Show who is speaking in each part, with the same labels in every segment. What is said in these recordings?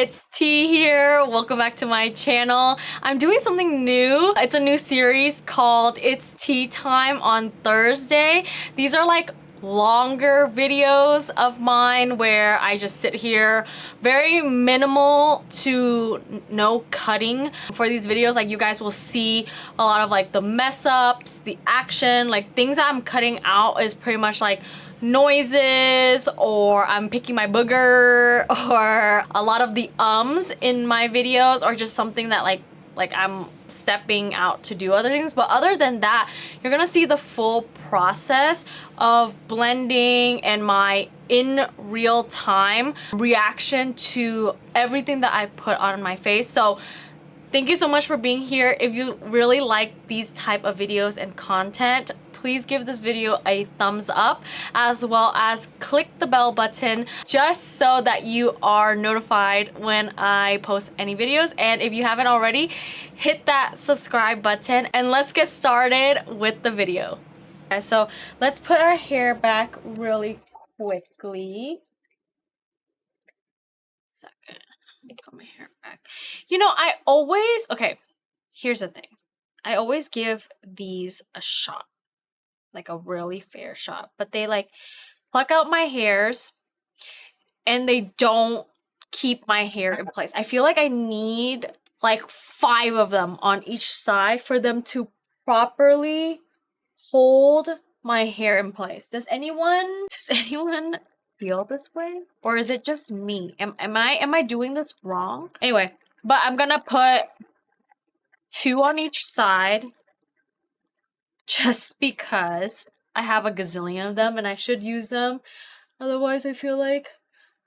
Speaker 1: it's T here. Welcome back to my channel. I'm doing something new. It's a new series called It's Tea Time on Thursday. These are like longer videos of mine where I just sit here, very minimal to no cutting for these videos. Like you guys will see a lot of like the mess ups, the action, like things that I'm cutting out is pretty much like noises, or I'm picking my booger, or a lot of the ums in my videos, or just something that like I'm stepping out to do other things. But other than that, you're gonna see the full process of blending and my in real time reaction to everything that I put on my face. So thank you so much for being here. If you really like these type of videos and content, please give this video a thumbs up, as well as click the bell button just so that you are notified when I post any videos. And if you haven't already, hit that subscribe button and let's get started with the video. Okay, so let's put our hair back really quickly. Second, put my hair back. You know, okay, here's the thing. I always give these a shot, like a really fair shot, but they like pluck out my hairs and they don't keep my hair in place. I feel like I need like 5 of them on each side for them to properly hold my hair in place. Does anyone feel this way, or is it just me? Am I doing this wrong? Anyway, but I'm gonna put 2 on each side just because I have a gazillion of them and I should use them. Otherwise, I feel like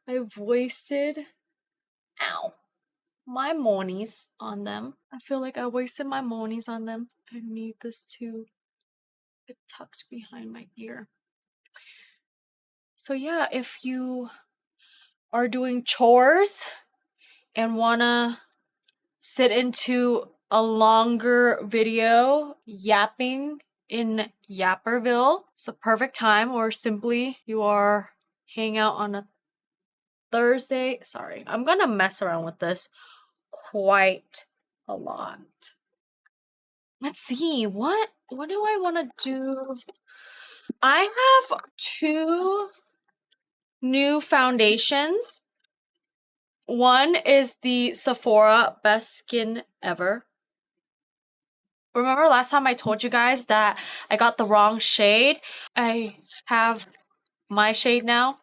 Speaker 1: I've wasted my monies on them. I feel like I wasted my monies on them. I need this to get tucked behind my ear. So yeah, if you are doing chores and wanna sit into a longer video yapping in Yapperville, it's a perfect time. Or simply you are hanging out on a Thursday. Sorry, I'm gonna mess around with this quite a lot. Let's see, what do I want to do? I have 2 new foundations. One is the Sephora Best Skin Ever. Remember last time I told you guys that I got the wrong shade? I have my shade now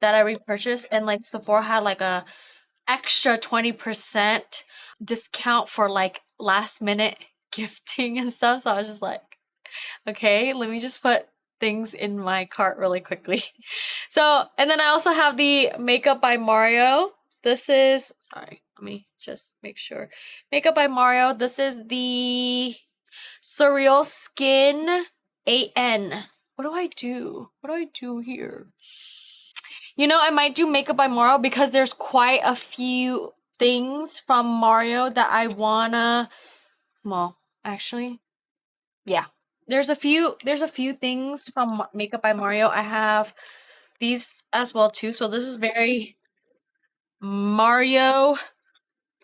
Speaker 1: that I repurchased, and like Sephora had like a extra 20% discount for like last minute gifting and stuff. So I was just like, okay, let me just put things in my cart really quickly. So, and then I also have the Makeup by Mario. This is, sorry, let me just make sure. Makeup by Mario. This is the SurrealSkin AN. What do I do? What do I do here? You know, I might do Makeup by Mario because there's quite a few things from Mario that I wanna, well, actually, yeah. There's a few things from Makeup by Mario. I have these as well too. So this is very Mario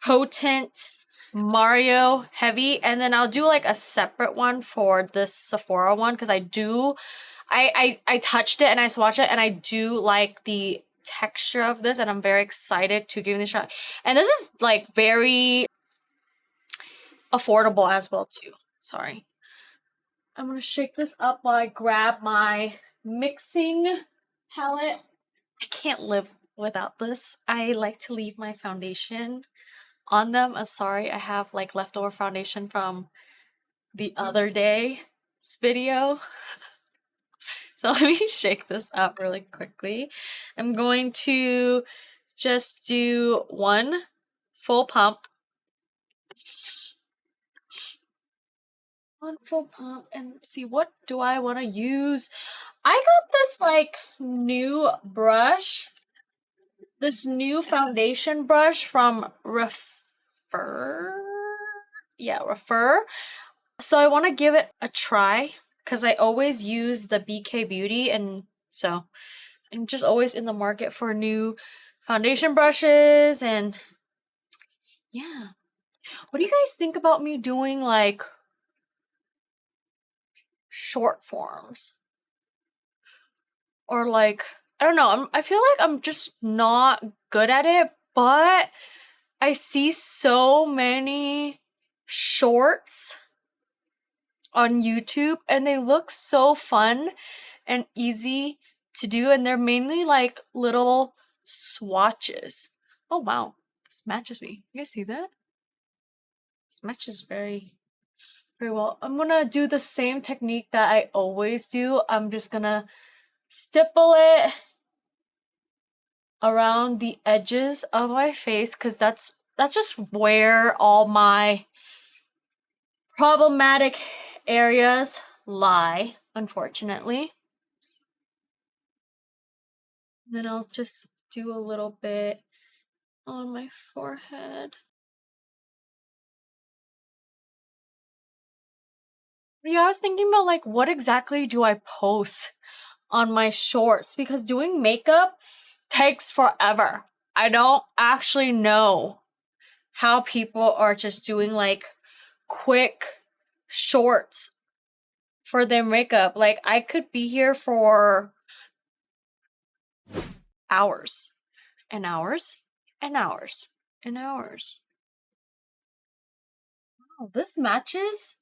Speaker 1: potent, Mario heavy, and then I'll do like a separate one for this Sephora one because I touched it and I swatched it and I do like the texture of this, and I'm very excited to give it a shot. And this is like very affordable as well too. Sorry. I'm gonna shake this up while I grab my mixing palette. I can't live without this. I like to leave my foundation on them. I'm sorry, I have like leftover foundation from the other day's video. So let me shake this up really quickly. I'm going to just do 1 full pump. 1 full pump, and let's see, what do I want to use? I got this like new brush, this new foundation brush from Refer. Yeah, Refer. So I want to give it a try because I always use the BK Beauty, and so I'm just always in the market for new foundation brushes and yeah. What do you guys think about me doing like short forms? Or like, I don't know, I feel like I'm just not good at it, but I see so many shorts on YouTube and they look so fun and easy to do, and they're mainly like little swatches. Oh wow, this matches me. You guys see that? This matches very well. I'm gonna do the same technique that I always do. I'm just gonna stipple it around the edges of my face because that's just where all my problematic areas lie, unfortunately. Then I'll just do a little bit on my forehead. Yeah, I was thinking about like what exactly do I post on my shorts because doing makeup takes forever. I don't actually know how people are just doing like quick shorts for their makeup. Like I could be here for hours and hours and hours and hours. Wow, this matches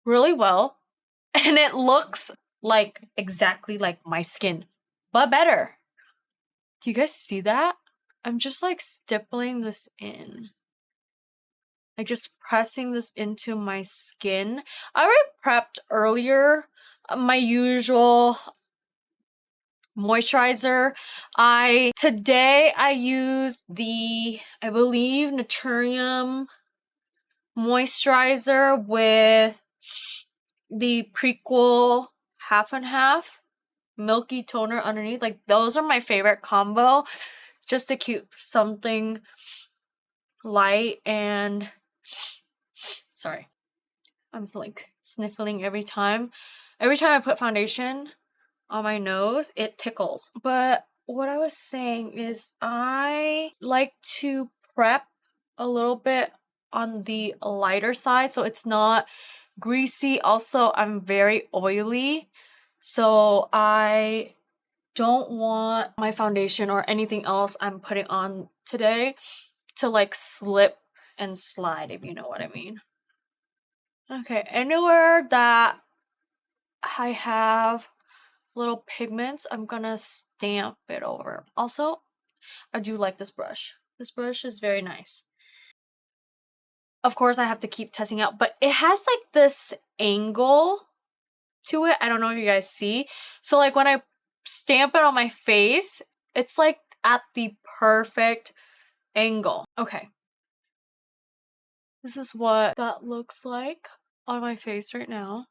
Speaker 1: really well and it looks like exactly like my skin, but better. Do you guys see that? I'm just like stippling this in. Like just pressing this into my skin. I already prepped earlier my usual moisturizer. Today I used the, I believe, Naturium moisturizer with the Prequel half and half milky toner underneath. Like those are my favorite combo, just to keep something light. And sorry, I'm like sniffling every time I put foundation on my nose, it tickles. But what I was saying is I like to prep a little bit on the lighter side so it's not greasy. Also, I'm very oily, so I don't want my foundation or anything else I'm putting on today to like slip and slide, if you know what I mean. Okay, anywhere that I have little pigments, I'm gonna stamp it over. Also, I do like this brush. This brush is very nice. Of course, I have to keep testing out, but it has like this angle to it. I don't know if you guys see. So like when I stamp it on my face, it's like at the perfect angle. Okay. This is what that looks like on my face right now.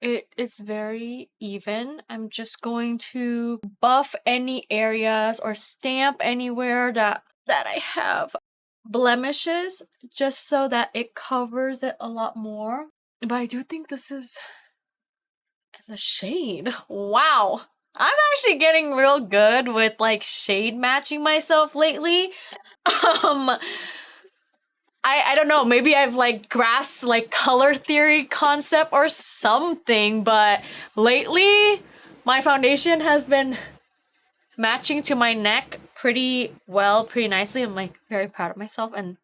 Speaker 1: It is very even. I'm just going to buff any areas or stamp anywhere that I have blemishes just so that it covers it a lot more. But I do think this is the shade. Wow. I'm actually getting real good with like shade matching myself lately. I don't know, maybe I've like grasped like color theory concept or something, but lately my foundation has been matching to my neck pretty well, pretty nicely. I'm like very proud of myself, and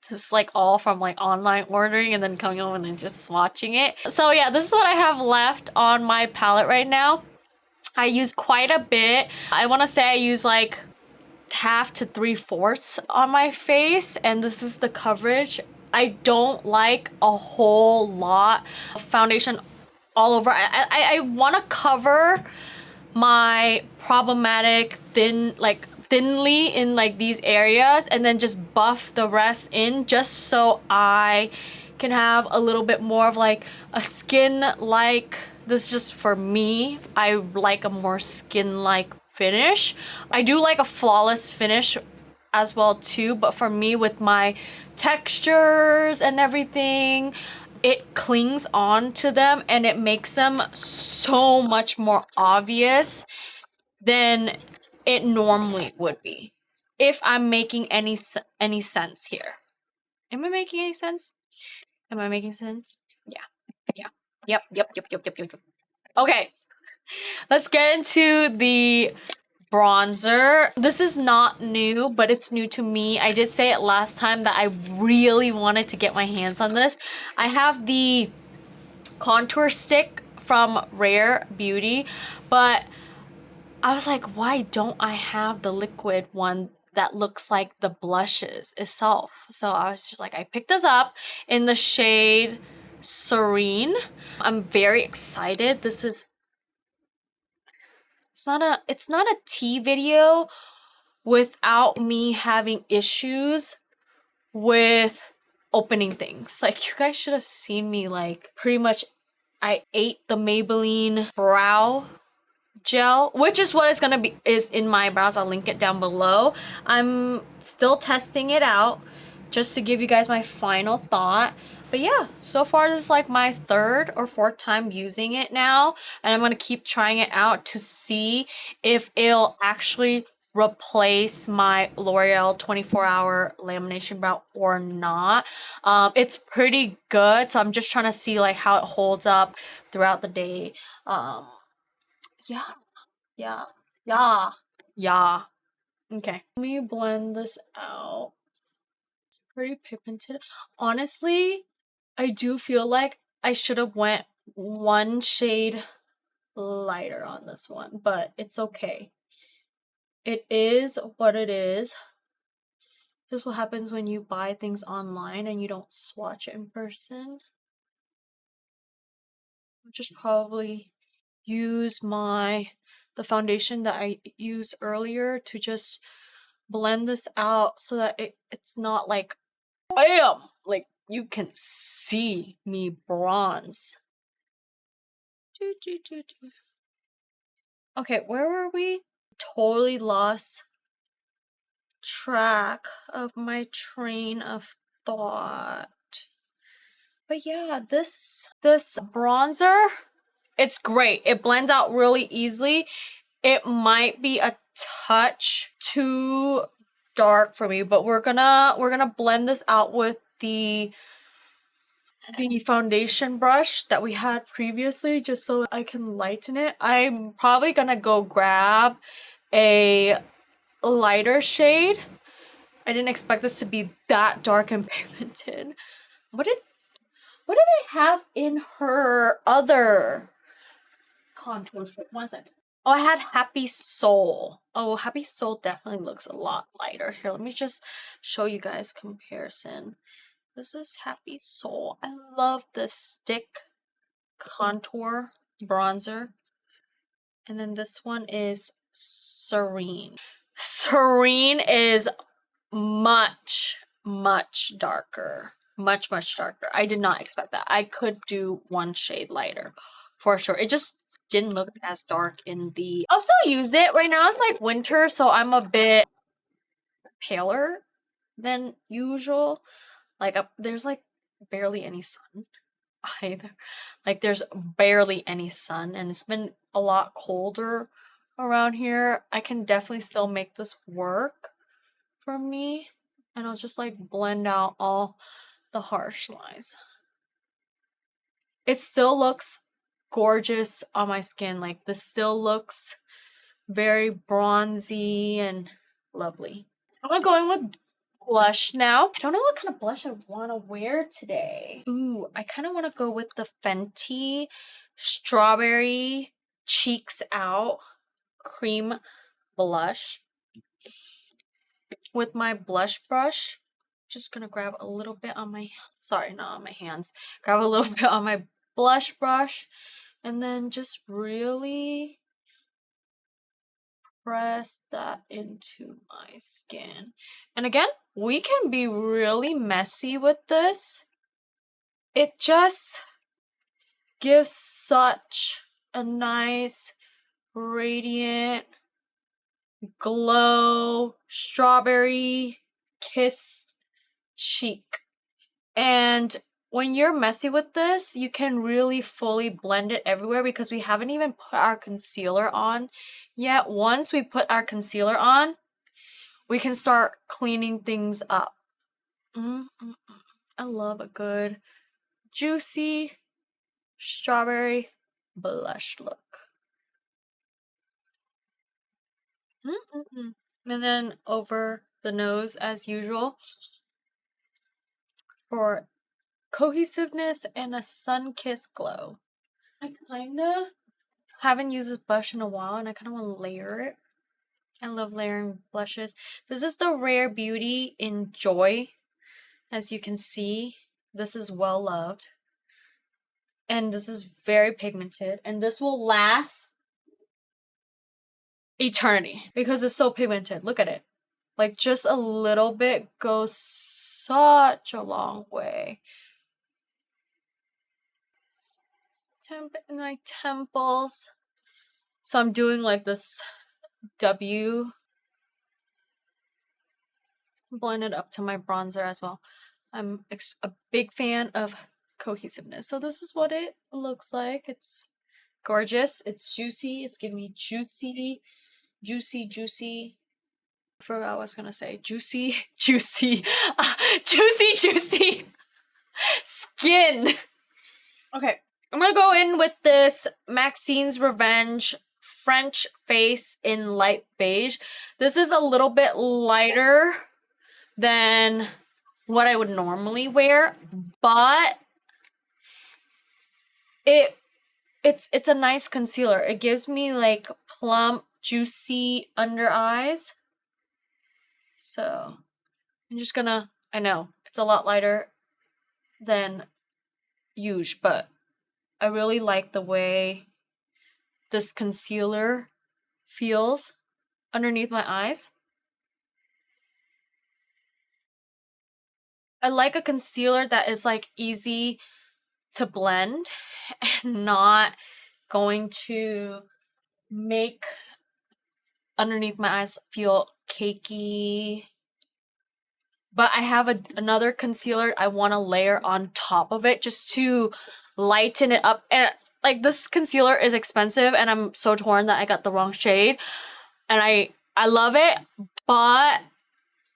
Speaker 1: this is like all from like online ordering and then coming home and then just swatching it. So yeah, this is what I have left on my palette right now. I use quite a bit. I want to say I use like half to 3/4 on my face, and this is the coverage. I don't like a whole lot of foundation all over. I want to cover my problematic thinly in like these areas and then just buff the rest in just so I can have a little bit more of like a skin like, this is just for me, I like a more skin like finish. I do like a flawless finish as well too, but for me with my textures and everything, it clings on to them and it makes them so much more obvious than it normally would be, if I'm making any sense here. Am I making any sense? Am I making sense? Yeah. Yeah. Yep. Okay. Let's get into the bronzer. This is not new, but it's new to me. I did say it last time that I really wanted to get my hands on this. I have the contour stick from Rare Beauty, but I was like, why don't I have the liquid one that looks like the blushes itself? So I was just like, I picked this up in the shade Serene. I'm very excited. This is it's not a tea video without me having issues with opening things. Like, you guys should have seen me, like, pretty much I ate the Maybelline brow gel, which is what it's gonna be, is in my brows. I'll link it down below. I'm still testing it out just to give you guys my final thought. But yeah, so far this is like my 3rd or 4th time using it now, and I'm gonna keep trying it out to see if it'll actually replace my L'Oreal 24-hour lamination brow or not. It's pretty good, so I'm just trying to see like how it holds up throughout the day. Yeah. Okay, let me blend this out. It's pretty pigmented. Honestly, I do feel like I should have went one shade lighter on this one, but it's okay. It is what it is. This is what happens when you buy things online and you don't swatch it in person. I'll just probably use the foundation that I used earlier to just blend this out so that it's not like bam, like you can see me bronze. Okay, where were we? Totally lost track of my train of thought. But yeah, this bronzer, it's great. It blends out really easily. It might be a touch too dark for me, but we're gonna blend this out with the foundation brush that we had previously just so I can lighten it. I'm probably gonna go grab a lighter shade. I didn't expect this to be that dark and pigmented. What did I have in her other contour stick? 1 second. Oh, I had Happy Soul. Oh, Happy Soul definitely looks a lot lighter. Here, let me just show you guys comparison. This is Happy Soul. I love the stick contour bronzer. And then this one is Serene. Serene is much darker. Much darker. I did not expect that. I could do one shade lighter for sure. It just didn't look as dark in the... I'll still use it. Right now it's like winter, so I'm a bit paler than usual. Like there's like barely any sun either. Like there's barely any sun, and it's been a lot colder around here. I can definitely still make this work for me, and I'll just like blend out all the harsh lines. It still looks gorgeous on my skin. Like this still looks very bronzy and lovely. I'm going with blush now. I don't know what kind of blush I want to wear today. Ooh, I kind of want to go with the Fenty Strawberry Cheeks Out Cream Blush with my blush brush. Just gonna grab a little bit on my, sorry, not on my hands. Grab a little bit on my blush brush and then just really press that into my skin. And again, we can be really messy with this. It just gives such a nice, radiant glow, strawberry kissed cheek. And when you're messy with this, you can really fully blend it everywhere because we haven't even put our concealer on yet. Once we put our concealer on, we can start cleaning things up. I love a good juicy strawberry blush look. And then over the nose as usual for cohesiveness and a sun-kissed glow. I kinda haven't used this blush in a while and I kinda want to layer it. I love layering blushes. This is the Rare Beauty in Joy. As you can see, this is well loved. And this is very pigmented. And this will last eternity because it's so pigmented. Look at it. Like just a little bit goes such a long way. In my temples. So I'm doing like this W. Blend it up to my bronzer as well. I'm a big fan of cohesiveness. So this is what it looks like. It's gorgeous. It's juicy. It's giving me juicy. I forgot what I was gonna say. Juicy skin. Okay, I'm gonna go in with this Maxine's Revenge French Face in light beige. This is a little bit lighter than what I would normally wear, but it's a nice concealer. It gives me like plump, juicy under eyes. So I'm just gonna, I know it's a lot lighter than Rouge, but I really like the way this concealer feels underneath my eyes. I like a concealer that is like easy to blend and not going to make underneath my eyes feel cakey. But I have another concealer I want to layer on top of it just to lighten it up. And like this concealer is expensive and I'm so torn that I got the wrong shade. And I love it, but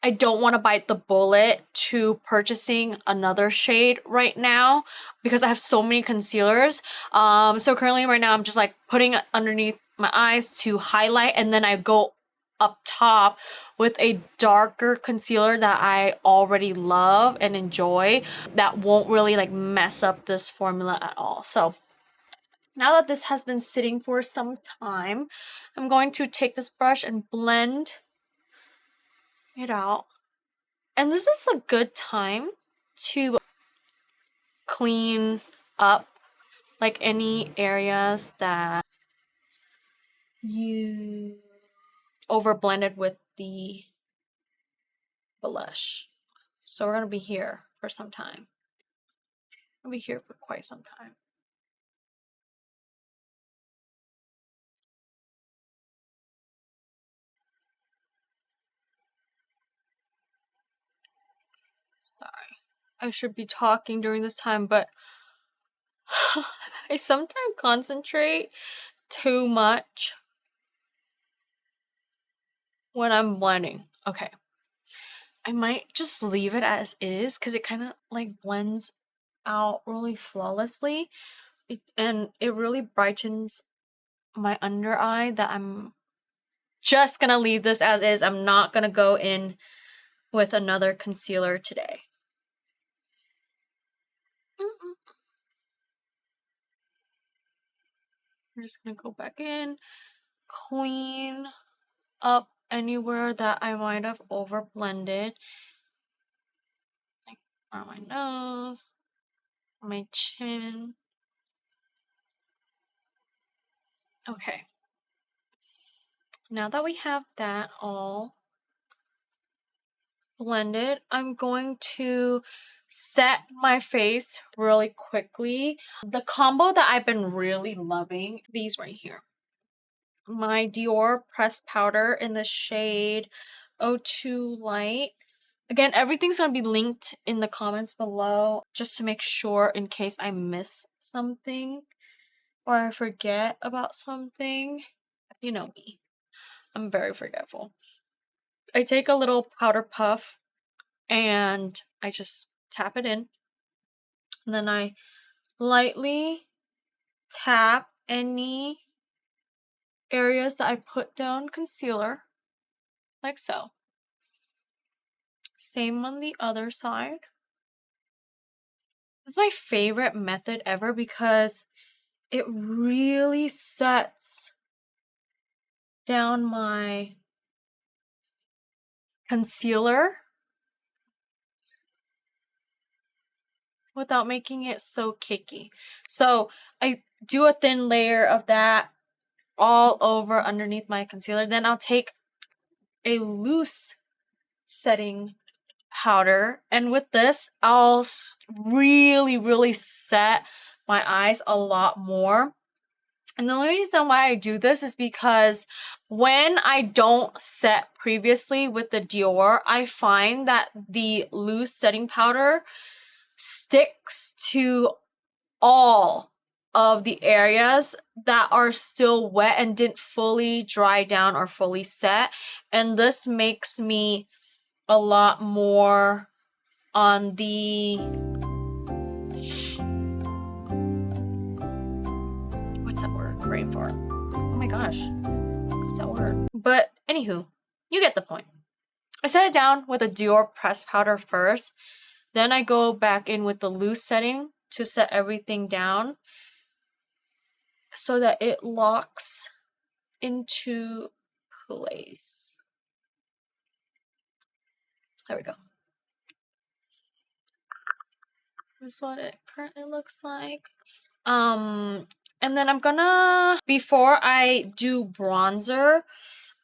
Speaker 1: I don't want to bite the bullet to purchasing another shade right now because I have so many concealers. So currently right now I'm just like putting it underneath my eyes to highlight, and then I go up top with a darker concealer that I already love and enjoy that won't really like mess up this formula at all. So now that this has been sitting for some time, I'm going to take this brush and blend it out. And this is a good time to clean up like any areas that you over blended with the blush. So we're gonna be here for some time. I'll be here for quite some time. Sorry. I should be talking during this time, but I sometimes concentrate too much when I'm blending. Okay. I might just leave it as is because it kind of like blends out really flawlessly. And it really brightens my under eye that I'm just gonna leave this as is. I'm not gonna go in with another concealer today. I'm just gonna go back in, clean up anywhere that I might have over blended, like on my nose, my chin. Okay, now that we have that all blended, I'm going to set my face really quickly. The combo that I've been really loving, these right here. My Dior pressed powder in the shade 02 Light. Again, everything's going to be linked in the comments below just to make sure in case I miss something or I forget about something. You know me. I'm very forgetful. I take a little powder puff and I just tap it in. And then I lightly tap any areas that I put down concealer, like so. Same on the other side. This is my favorite method ever because it really sets down my concealer without making it so kicky. So I do a thin layer of that all over underneath my concealer. Then I'll take a loose setting powder, and with this I'll really set my eyes a lot more. And the only reason why I do this is because when I don't set previously with the Dior, I find that the loose setting powder sticks to all of the areas that are still wet and didn't fully dry down or fully set. And this makes me a lot more on the, what's that word? Brain fart. Oh my gosh. What's that word? But anywho, you get the point. I set it down with a Dior pressed powder first. Then I go back in with the loose setting to set everything down so that it locks into place. There we go. This is what it currently looks like. And then I'm gonna, before I do bronzer,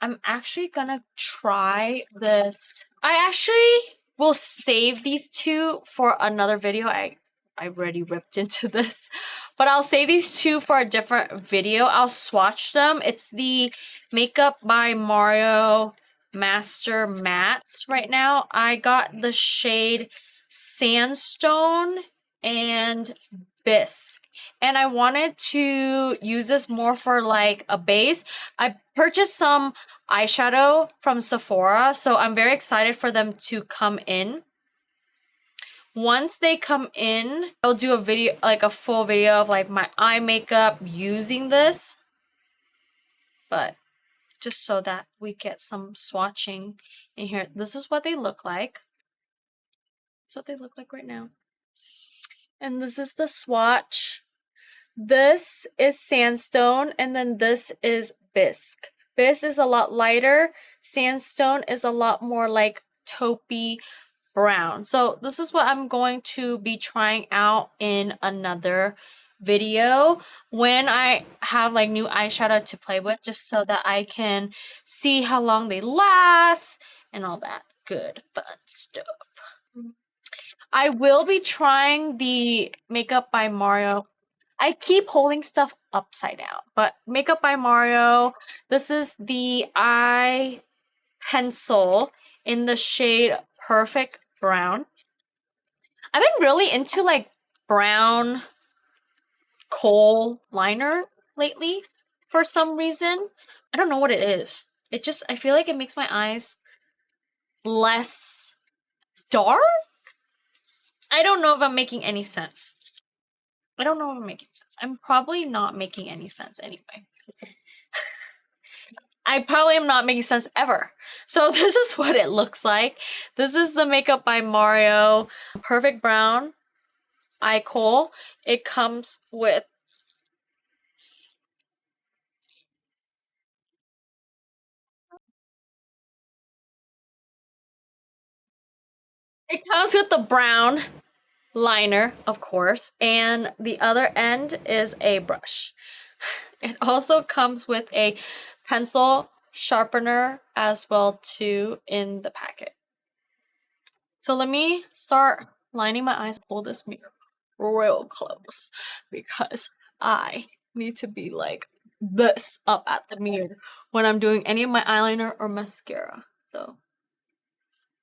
Speaker 1: I'm actually gonna try this. I actually will save these two for another video. I already ripped into this, but I'll save these two for a different video. I'll swatch them. It's the Makeup by Mario Master Mattes right now. I got the shade Sandstone and Bisque, and I wanted to use this more for like a base. I purchased some eyeshadow from Sephora, so I'm very excited for them to come in. Once they come in, I'll do a video, like a full video of like my eye makeup using this, but just so that we get some swatching in here. This is what they look like. That's what they look like right now. And this is the swatch. This is Sandstone, and then this is Bisque. Bisque is a lot lighter. Sandstone is a lot more like taupey brown. So this is what I'm going to be trying out in another video when I have like new eyeshadow to play with, just so that I can see how long they last and all that good fun stuff. I will be trying the Makeup by Mario. I keep holding stuff upside down, but Makeup by Mario, this is the eye pencil in the shade Perfect Brown. I've been really into like brown kohl liner lately for some reason. I don't know what it is. It just, I feel like it makes my eyes less dark. I don't know if I'm making any sense. I don't know if I'm making sense. I'm probably not making any sense anyway. I probably am not making sense ever. So this is what it looks like. This is the Makeup by Mario Perfect Brown Eye Kohl. It comes with the brown liner, of course, and the other end is a brush. It also comes with a pencil sharpener as well too in the packet. So let me start lining my eyes. Pull this mirror real close because I need to be like this up at the mirror when I'm doing any of my eyeliner or mascara. So,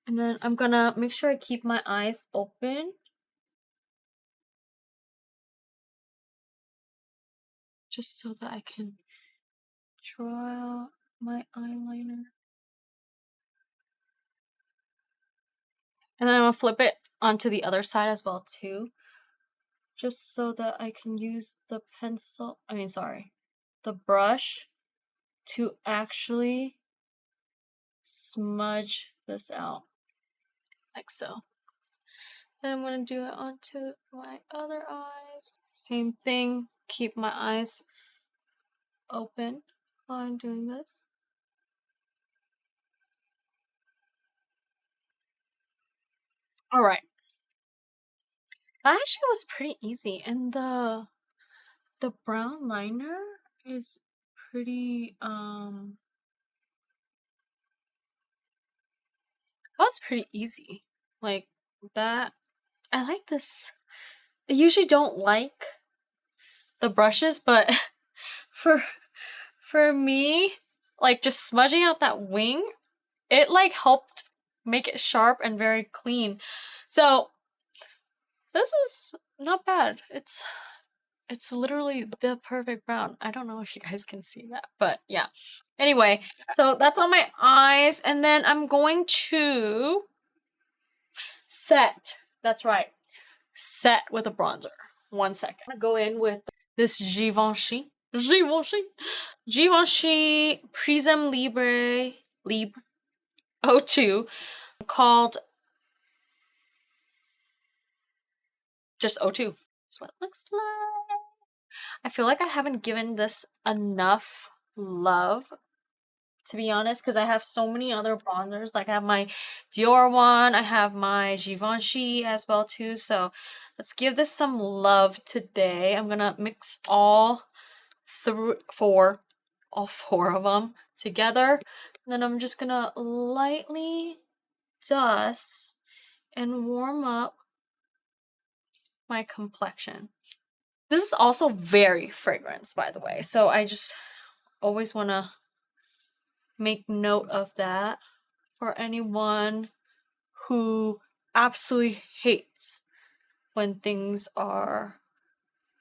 Speaker 1: and then I'm gonna make sure I keep my eyes open. Just so that I can draw out my eyeliner. And then I'm gonna flip it onto the other side as well too, just so that I can use the pencil, the brush to actually smudge this out like so. Then I'm going to do it onto my other eyes. Same thing, keep my eyes open while I'm doing this. Alright. That actually was pretty easy, and the brown liner is pretty that was pretty easy. Like that, I like this. I usually don't like the brushes, but for me, like just smudging out that wing, it like helped make it sharp and very clean. So this is not bad. It's literally the perfect brown. I don't know if you guys can see that, but yeah. Anyway, so that's on my eyes, and then I'm going to set. That's right. Set with a bronzer. 1 second. I'm gonna go in with this Givenchy Prisme Libre 02 called just 02. That's what it looks like. I feel like I haven't given this enough love, to be honest, because I have so many other bronzers. Like I have my Dior one, I have my Givenchy as well too. So let's give this some love today. I'm gonna mix all four of them together. And then I'm just gonna lightly dust and warm up my complexion. This is also very fragrance, by the way. So I just always want to make note of that for anyone who absolutely hates when things are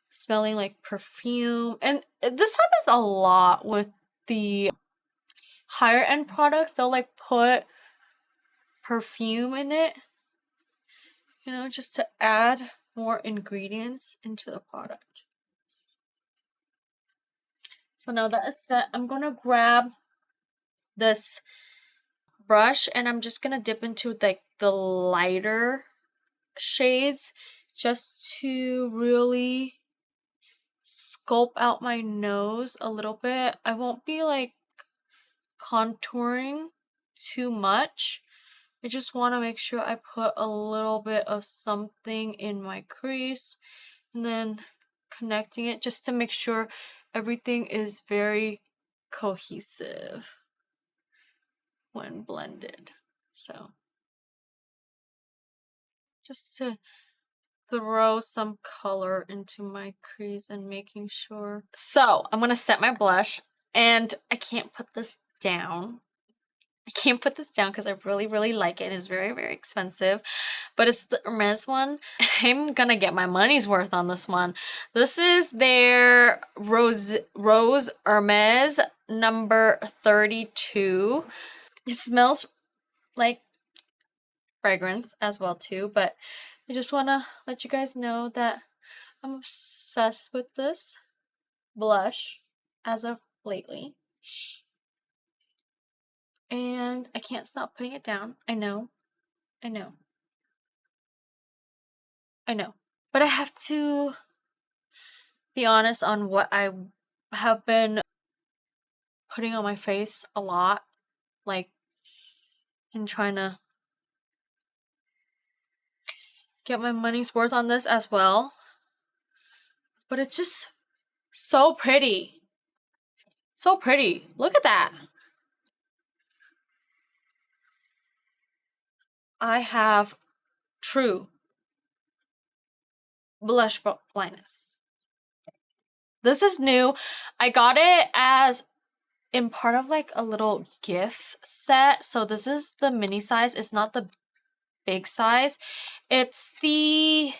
Speaker 1: smelling like perfume. And this happens a lot with the higher end products. They'll like put perfume in it, you know, just to add more ingredients into the product. So now that is set, I'm gonna grab this brush and I'm just gonna dip into like the lighter shades just to really sculpt out my nose a little bit. I won't be like contouring too much. I just want to make sure I put a little bit of something in my crease and then connecting it just to make sure everything is very cohesive when blended. So just to throw some color into my crease and making sure. So I'm gonna set my blush, and I can't put this down. I can't put this down because I really like it. It's very expensive, but it's the Hermes one. I'm gonna get my money's worth on this one. This is their Rose Hermes number 32. It smells like fragrance as well too, but I just want to let you guys know that I'm obsessed with this blush as of lately. And I can't stop putting it down. I know. But I have to be honest on what I have been putting on my face a lot. Like, and trying to get my money's worth on this as well. But it's just so pretty. So pretty. Look at that. I have true blush blindness. This is new. I got it as in part of like a little gift set. So this is the mini size. It's not the big size. It's the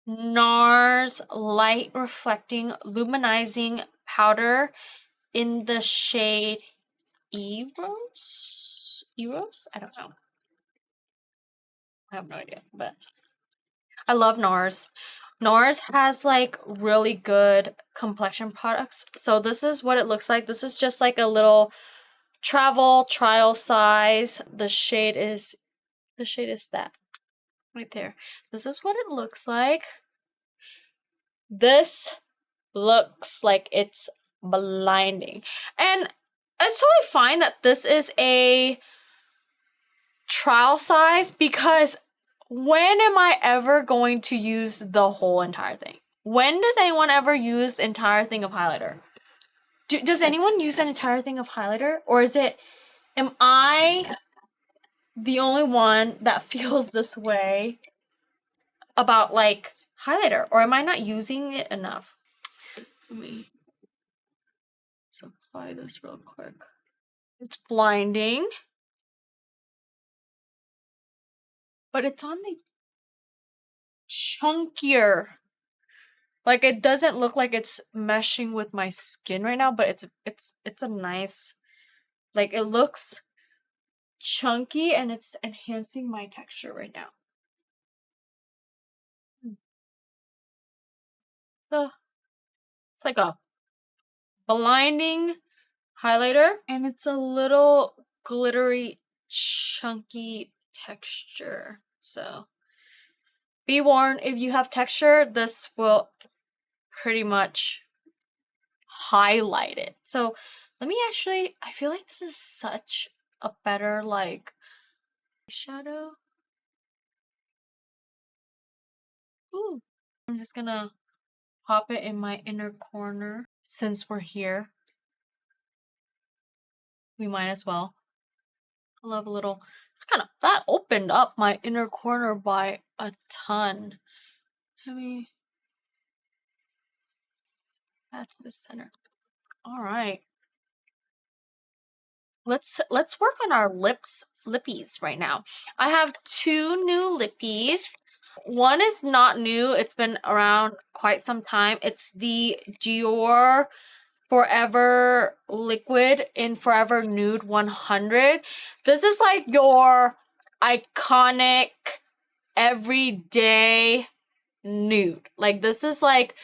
Speaker 1: Nars Light Reflecting Luminizing Powder in the shade Eros? I don't know. I have no idea, but I love Nars. Nars has like really good complexion products. So this is what it looks like. This is just like a little travel trial size. The shade is that right there. This is what it looks like. This looks like it's blinding. And it's totally fine that this is a trial size, because when am I ever going to use the whole entire thing? When does anyone ever use the entire thing of highlighter? Does anyone use an entire thing of highlighter? Or am I the only one that feels this way about like highlighter? Or am I not using it enough? Let me just apply this real quick. It's blinding. But it's on the chunkier. Like, it doesn't look like it's meshing with my skin right now, but it's a nice, like, it looks chunky and it's enhancing my texture right now. So it's like a blinding highlighter, and it's a little glittery, chunky texture. So be warned, if you have texture, this will pretty much highlight it. So let me actually, I feel like this is such a better like shadow. Ooh. I'm just gonna pop it in my inner corner. Since we're here, we might as well. I love a little, that opened up my inner corner by a ton. Let me add to the center. All right. Let's work on our lippies right now. I have two new lippies. One is not new. It's been around quite some time. It's the Dior Forever Liquid in Forever Nude 100. This is like your iconic everyday nude. Like, this is like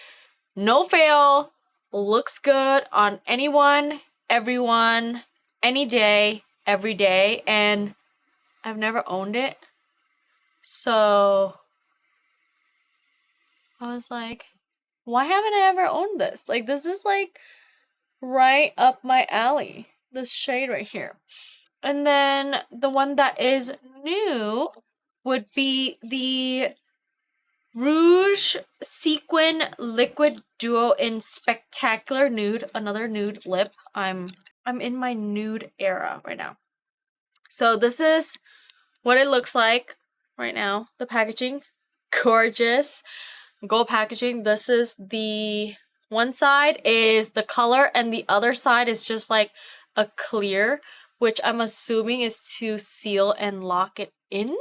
Speaker 1: no fail, looks good on anyone, everyone, any day, every day, and I've never owned it. So I was like, why haven't I ever owned this? Like, this is like right up my alley, this shade right here. And then the one that is new would be the Rouge Sequin Liquid Duo in Spectacular Nude, another nude lip. I'm in my nude era right now. So this is what it looks like right now. The packaging, gorgeous. Gold packaging. This is the one side is the color and the other side is just like a clear, which I'm assuming is to seal and lock it in,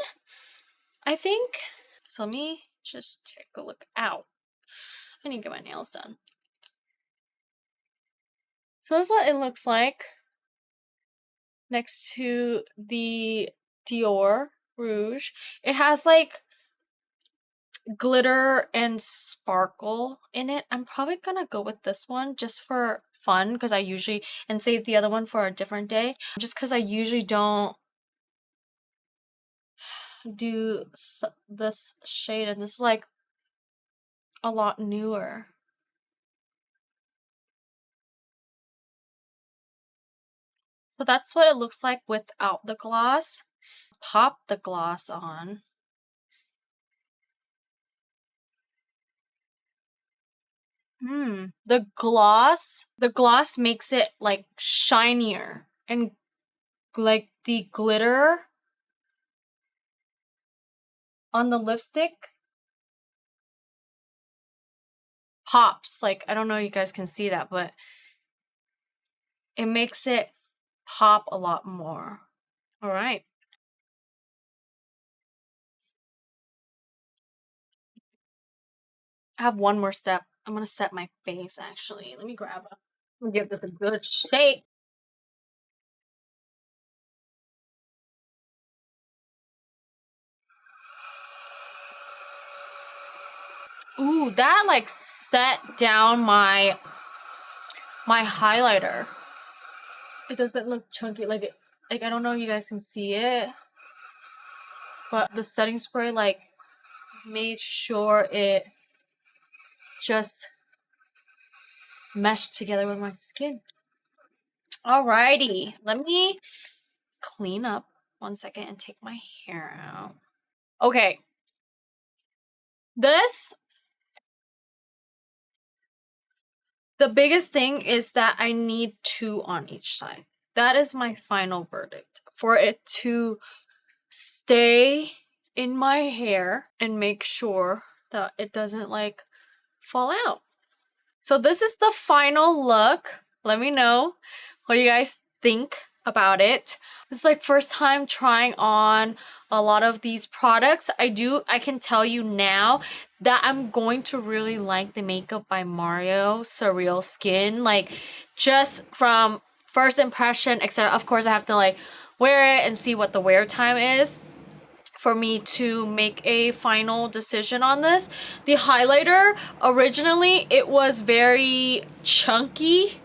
Speaker 1: I think. So let me just take a look. Out. I need to get my nails done. So this is what it looks like next to the Dior Rouge. It has like glitter and sparkle in it. I'm probably gonna go with this one just for fun, because I usually, and save the other one for a different day, just because I usually don't do this shade, and this is like a lot newer. So that's what it looks like without the gloss. Pop the gloss on. The gloss makes it like shinier, and like the glitter on the lipstick pops. Like, I don't know if you guys can see that, but it makes it pop a lot more. All right. I have one more step. I'm gonna set my face actually. Let me grab a, let me give this a good shake. Ooh, that like set down my highlighter. It doesn't look chunky, like I don't know if you guys can see it, but the setting spray like made sure it just meshed together with my skin. Alrighty, let me clean up 1 second and take my hair out. Okay, the biggest thing is that I need 2 on each side. That is my final verdict. For it to stay in my hair and make sure that it doesn't like fall out. So this is the final look. Let me know what you guys think about it. It's like first time trying on a lot of these products. I can tell you now that I'm going to really like the Makeup by Mario SurrealSkin. Like just from first impression, etc. Of course I have to like wear it and see what the wear time is for me to make a final decision on this. The highlighter, originally it was very chunky,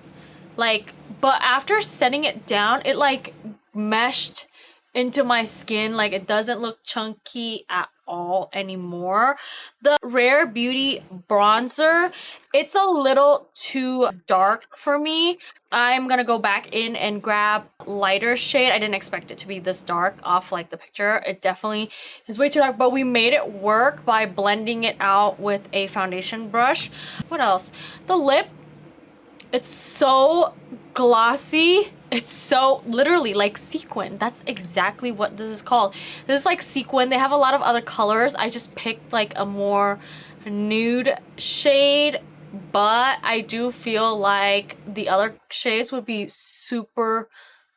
Speaker 1: like, but after setting it down, it like meshed into my skin. Like it doesn't look chunky at all anymore. The Rare Beauty bronzer, it's a little too dark for me. I'm gonna go back in and grab lighter shade. I didn't expect it to be this dark off like the picture. It definitely is way too dark, but we made it work by blending it out with a foundation brush. What else? The lip, it's so glossy. It's so literally like sequin. That's exactly what this is called. This is like sequin. They have a lot of other colors. I just picked like a more nude shade, but I do feel like the other shades would be super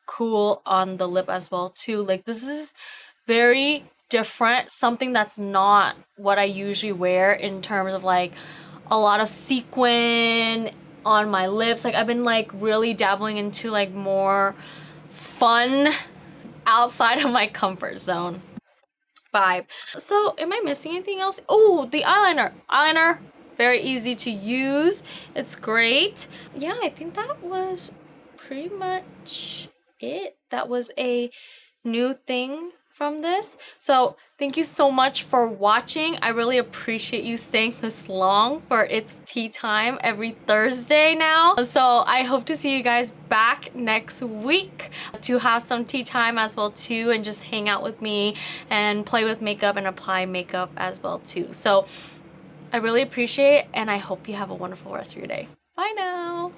Speaker 1: cool on the lip as well too. Like this is very different, something that's not what I usually wear in terms of like a lot of sequin on my lips. Like I've been like really dabbling into like more fun outside of my comfort zone vibe. So am I missing anything else? Oh, the eyeliner, very easy to use. It's great. Yeah, I think that was pretty much it. That was a new thing from this. So thank you so much for watching. I really appreciate you staying this long for It's Tea Time every Thursday now. So I hope to see you guys back next week to have some tea time as well too, and just hang out with me and play with makeup and apply makeup as well too. So I really appreciate it, and I hope you have a wonderful rest of your day. Bye now.